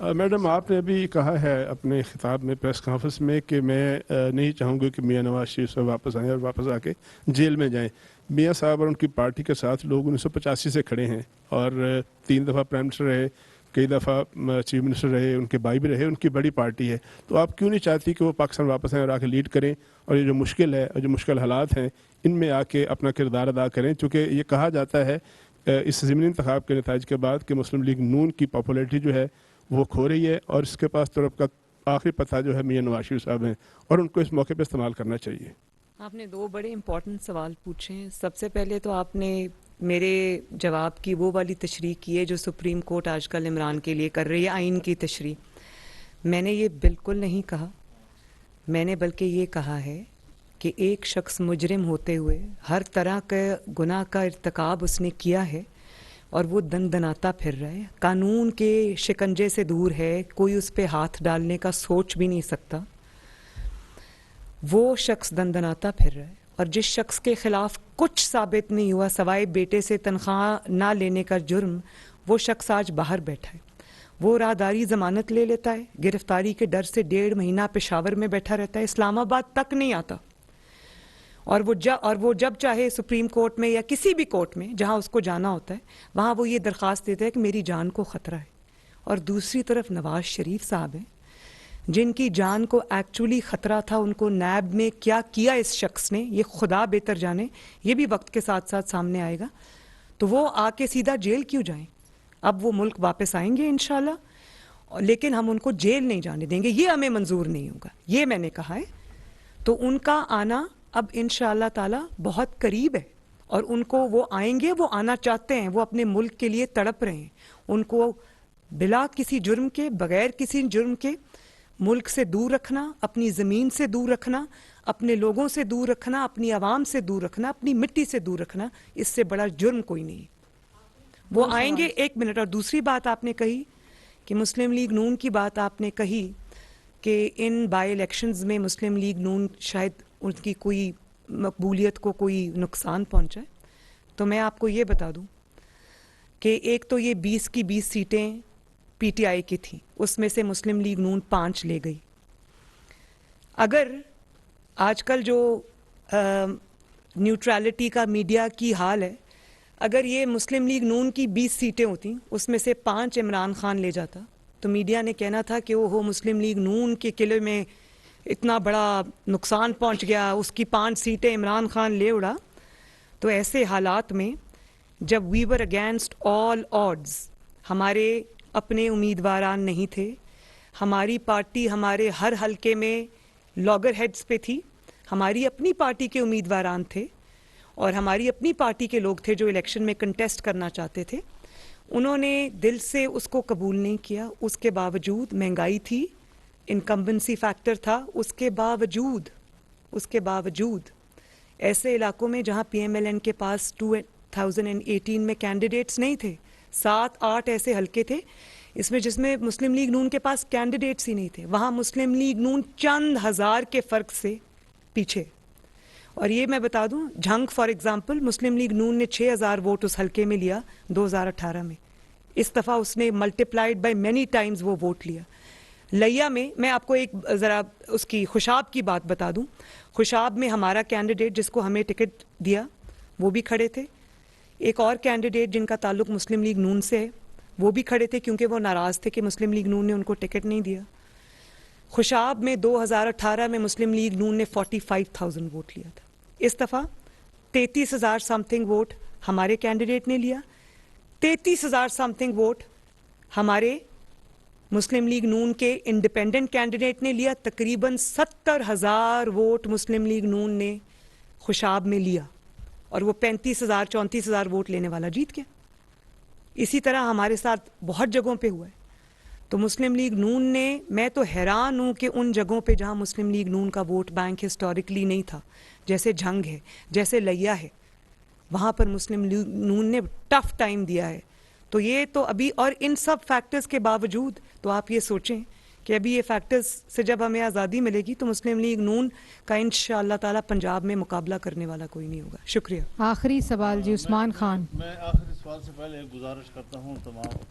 Madam آپ نے ابھی کہا ہے اپنے خطاب میں پریس کانفرنس میں کہ میں نہیں چاہوں گا کہ میاں نواز شریف سے واپس آئیں اور واپس آ کے جیل میں جائیں. میاں صاحب اور ان کی پارٹی کے ساتھ لوگ 1985 سے کھڑے ہیں اور 3 دفعہ پرائم منسٹر رہے, کئی دفعہ چیف منسٹر رہے, ان کے بھائی بھی رہے, ان کی بڑی پارٹی ہے. تو آپ کیوں نہیں چاہتی کہ وہ پاکستان واپس آئیں اور آ کے لیڈ کریں اور یہ جو مشکل ہے اور جو مشکل حالات ہیں ان میں آ کے اپنا کردار ادا کریں؟ چونکہ یہ کہا جاتا ہے اس ضمنی انتخاب کے نتائج کے بعد کہ مسلم لیگ نون کی پاپولیرٹی جو ہے وہ کھو رہی ہے اور اس کے پاس طرف کا آخری پتہ جو ہے میاں نواز شریف صاحب ہیں اور ان کو اس موقع پہ استعمال کرنا چاہیے. آپ نے 2 بڑے امپورٹنٹ سوال پوچھے ہیں. سب سے پہلے تو آپ نے میرے جواب کی وہ والی تشریح کی ہے جو سپریم کورٹ آج کل عمران کے لیے کر رہی ہے, آئین کی تشریح. میں نے یہ بالکل نہیں کہا. میں نے بلکہ یہ کہا ہے کہ ایک شخص مجرم ہوتے ہوئے ہر طرح کا گناہ کا ارتکاب اس نے کیا ہے اور وہ دندناتا پھر رہا ہے, قانون کے شکنجے سے دور ہے, کوئی اس پہ ہاتھ ڈالنے کا سوچ بھی نہیں سکتا. وہ شخص دندناتا پھر رہا ہے اور جس شخص کے خلاف کچھ ثابت نہیں ہوا سوائے بیٹے سے تنخواہ نہ لینے کا جرم, وہ شخص آج باہر بیٹھا ہے. وہ راہداری ضمانت لے لیتا ہے, گرفتاری کے ڈر سے 1.5 مہینہ پشاور میں بیٹھا رہتا ہے, اسلام آباد تک نہیں آتا. اور وہ جب چاہے سپریم کورٹ میں یا کسی بھی کورٹ میں جہاں اس کو جانا ہوتا ہے وہاں وہ یہ درخواست دیتا ہے کہ میری جان کو خطرہ ہے. اور دوسری طرف نواز شریف صاحب ہیں جن کی جان کو ایکچولی خطرہ تھا, ان کو نیب میں کیا کیا اس شخص نے یہ خدا بہتر جانے, یہ بھی وقت کے ساتھ ساتھ سامنے آئے گا. تو وہ آ کے سیدھا جیل کیوں جائیں؟ اب وہ ملک واپس آئیں گے انشاءاللہ, لیکن ہم ان کو جیل نہیں جانے دیں گے, یہ ہمیں منظور نہیں ہوگا, یہ میں نے کہا ہے. تو ان کا آنا اب انشاءاللہ تعالی بہت قریب ہے اور ان کو وہ آئیں گے, وہ آنا چاہتے ہیں, وہ اپنے ملک کے لیے تڑپ رہے ہیں. ان کو بلا کسی جرم کے, بغیر کسی جرم کے ملک سے دور رکھنا, اپنی زمین سے دور رکھنا, اپنے لوگوں سے دور رکھنا, اپنی عوام سے دور رکھنا, اپنی مٹی سے دور رکھنا, اس سے بڑا جرم کوئی نہیں. وہ آئیں گے. 1 منٹ. اور دوسری بات آپ نے کہی کہ مسلم لیگ نون کی بات آپ نے کہی کہ ان بائی الیکشنز میں مسلم لیگ نون شاید ان کی کوئی مقبولیت کو کوئی نقصان پہنچا ہے. تو میں آپ کو یہ بتا دوں کہ ایک تو یہ 20 کی 20 سیٹیں پی ٹی آئی کی تھیں, اس میں سے مسلم لیگ نون 5 لے گئی. اگر آج کل جو نیوٹرالٹی کا میڈیا کی حال ہے, اگر یہ مسلم لیگ نون کی 20 سیٹیں ہوتی اس میں سے 5 عمران خان لے جاتا تو میڈیا نے کہنا تھا کہ وہ مسلم لیگ نون کے قلعے میں اتنا بڑا نقصان پہنچ گیا, اس کی 5 سیٹیں عمران خان لے اڑا. تو ایسے حالات میں جب وی ور اگینسٹ آل آڈز, ہمارے اپنے امیدواران نہیں تھے, ہماری پارٹی ہمارے ہر حلقے میں لاگر ہیڈز پہ تھی, ہماری اپنی پارٹی کے امیدواران تھے اور ہماری اپنی پارٹی کے لوگ تھے جو الیکشن میں کنٹیسٹ کرنا چاہتے تھے, انہوں نے دل سے اس کو قبول نہیں کیا. اس کے باوجود مہنگائی تھی, انکمبنسی فیکٹر تھا, اس کے باوجود ایسے علاقوں میں جہاں پی ایم ایل این کے پاس 2018 میں کینڈیڈیٹس نہیں تھے, 7-8 ایسے حلقے تھے جس میں مسلم لیگ نون کے پاس کینڈیڈیٹس ہی نہیں تھے, وہاں مسلم لیگ نون چند ہزار کے فرق سے پیچھے. اور یہ میں بتا دوں, جھنگ فار ایگزامپل مسلم لیگ نون نے 6000 ووٹ اس حلقے میں لیا 2018 میں, اس دفعہ اس نے ملٹیپلائڈ بائی مینی ٹائمز وہ ووٹ لیا. لیا میں آپ کو ایک ذرا اس کی خوشاب کی بات بتا دوں. خوشاب میں ہمارا کینڈیڈیٹ جس کو ہمیں ٹکٹ دیا وہ بھی کھڑے تھے, ایک اور کینڈیڈیٹ جن کا تعلق مسلم لیگ نون سے ہے وہ بھی کھڑے تھے کیونکہ وہ ناراض تھے کہ مسلم لیگ نون نے ان کو ٹکٹ نہیں دیا. خوشاب میں 2018 میں مسلم لیگ نون نے 45,000 ووٹ لیا تھا, اس دفعہ 33,000 سم تھنگ ووٹ ہمارے کینڈیڈیٹ نے لیا, 33,000 سم تھنگ ووٹ ہمارے مسلم لیگ نون کے انڈیپینڈنٹ کینڈیڈیٹ نے لیا, تقریباً 70,000 ووٹ مسلم لیگ نون نے خوشاب میں لیا اور وہ 35,000-34,000 ووٹ لینے والا جیت گیا. اسی طرح ہمارے ساتھ بہت جگہوں پہ ہوا ہے. تو مسلم لیگ نون نے, میں تو حیران ہوں کہ ان جگہوں پہ جہاں مسلم لیگ نون کا ووٹ بینک ہسٹوریکلی نہیں تھا, جیسے جھنگ ہے, جیسے لیا ہے, وہاں پر مسلم لیگ نون نے ٹف ٹائم دیا ہے. تو یہ تو ابھی, اور ان سب فیکٹرز کے باوجود تو آپ یہ سوچیں کہ ابھی یہ فیکٹرز سے جب ہمیں آزادی ملے گی تو مسلم لیگ نون کا انشاءاللہ تعالی پنجاب میں مقابلہ کرنے والا کوئی نہیں ہوگا. شکریہ. آخری سوال جی عثمان خان. میں آخری سوال سے پہلے ایک گزارش کرتا ہوں تمام